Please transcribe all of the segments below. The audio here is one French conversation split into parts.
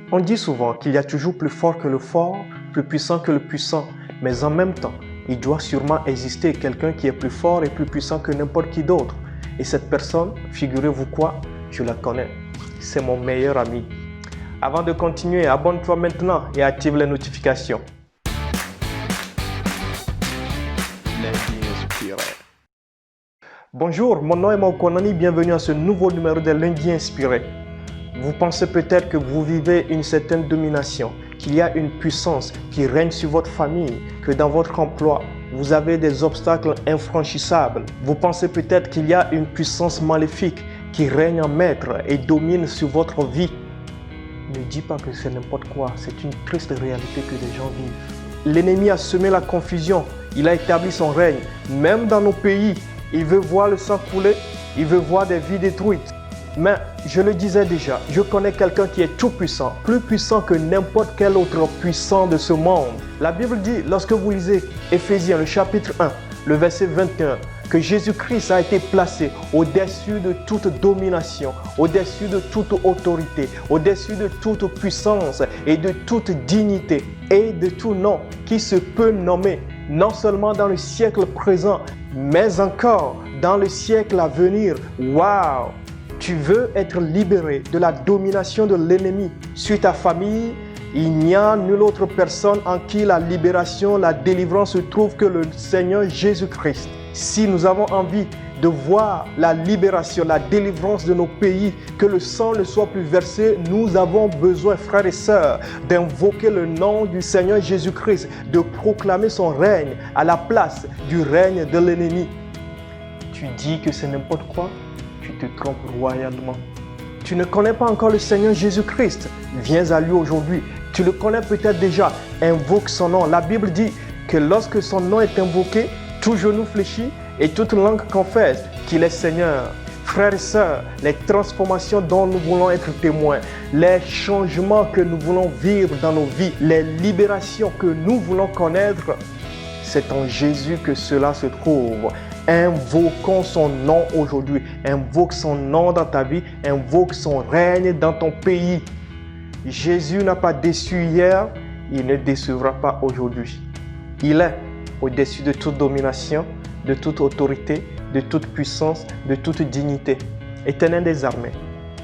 On dit souvent qu'il y a toujours plus fort que le fort, plus puissant que le puissant, mais en même temps, il doit sûrement exister quelqu'un qui est plus fort et plus puissant que n'importe qui d'autre. Et cette personne, figurez-vous quoi, je la connais. C'est mon meilleur ami. Avant de continuer, abonne-toi maintenant et active les notifications. Lundi inspiré. Bonjour, mon nom est Maukonani, bienvenue à ce nouveau numéro de Lundi inspiré. Vous pensez peut-être que vous vivez une certaine domination, qu'il y a une puissance qui règne sur votre famille, que dans votre emploi, vous avez des obstacles infranchissables. Vous pensez peut-être qu'il y a une puissance maléfique qui règne en maître et domine sur votre vie. Ne dis pas que c'est n'importe quoi, c'est une triste réalité que les gens vivent. L'ennemi a semé la confusion, il a établi son règne, même dans nos pays. Il veut voir le sang couler, il veut voir des vies détruites. Mais je le disais déjà, je connais quelqu'un qui est tout puissant, plus puissant que n'importe quel autre puissant de ce monde. La Bible dit, lorsque vous lisez Éphésiens, le chapitre 1, le verset 21, que Jésus-Christ a été placé au-dessus de toute domination, au-dessus de toute autorité, au-dessus de toute puissance et de toute dignité et de tout nom qui se peut nommer, non seulement dans le siècle présent, mais encore dans le siècle à venir. Waouh! Tu veux être libéré de la domination de l'ennemi sur ta famille? Il n'y a nulle autre personne en qui la libération, la délivrance se trouve que le Seigneur Jésus-Christ. Si nous avons envie de voir la libération, la délivrance de nos pays, que le sang ne soit plus versé, nous avons besoin, frères et sœurs, d'invoquer le nom du Seigneur Jésus-Christ, de proclamer son règne à la place du règne de l'ennemi. Tu dis que c'est n'importe quoi? Tu te trompes royalement. Tu ne connais pas encore le Seigneur Jésus-Christ. Viens à lui aujourd'hui. Tu le connais peut-être déjà. Invoque son nom. La Bible dit que lorsque son nom est invoqué, tout genou fléchit et toute langue confesse qu'il est Seigneur. Frères et sœurs, les transformations dont nous voulons être témoins, les changements que nous voulons vivre dans nos vies, les libérations que nous voulons connaître, c'est en Jésus que cela se trouve. Invoquons son nom aujourd'hui. Invoque son nom dans ta vie. Invoque son règne dans ton pays. Jésus n'a pas déçu hier. Il ne décevra pas aujourd'hui. Il est au-dessus de toute domination, de toute autorité, de toute puissance, de toute dignité. Éternel des armées,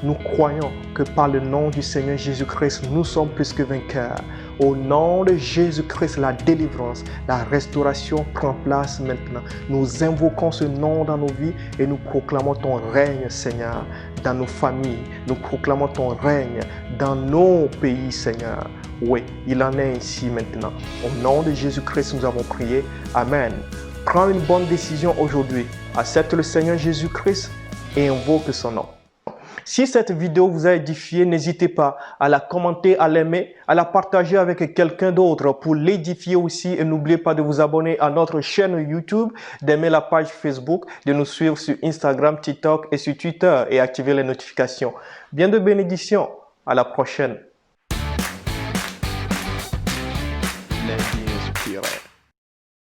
nous croyons que par le nom du Seigneur Jésus-Christ, nous sommes plus que vainqueurs. Au nom de Jésus-Christ, la délivrance, la restauration prend place maintenant. Nous invoquons ce nom dans nos vies et nous proclamons ton règne, Seigneur, dans nos familles. Nous proclamons ton règne dans nos pays, Seigneur. Oui, il en est ainsi maintenant. Au nom de Jésus-Christ, nous avons prié. Amen. Prends une bonne décision aujourd'hui. Accepte le Seigneur Jésus-Christ et invoque son nom. Si cette vidéo vous a édifié, n'hésitez pas à la commenter, à l'aimer, à la partager avec quelqu'un d'autre pour l'édifier aussi. Et n'oubliez pas de vous abonner à notre chaîne YouTube, d'aimer la page Facebook, de nous suivre sur Instagram, TikTok et sur Twitter et activer les notifications. Bien de bénédictions. À la prochaine.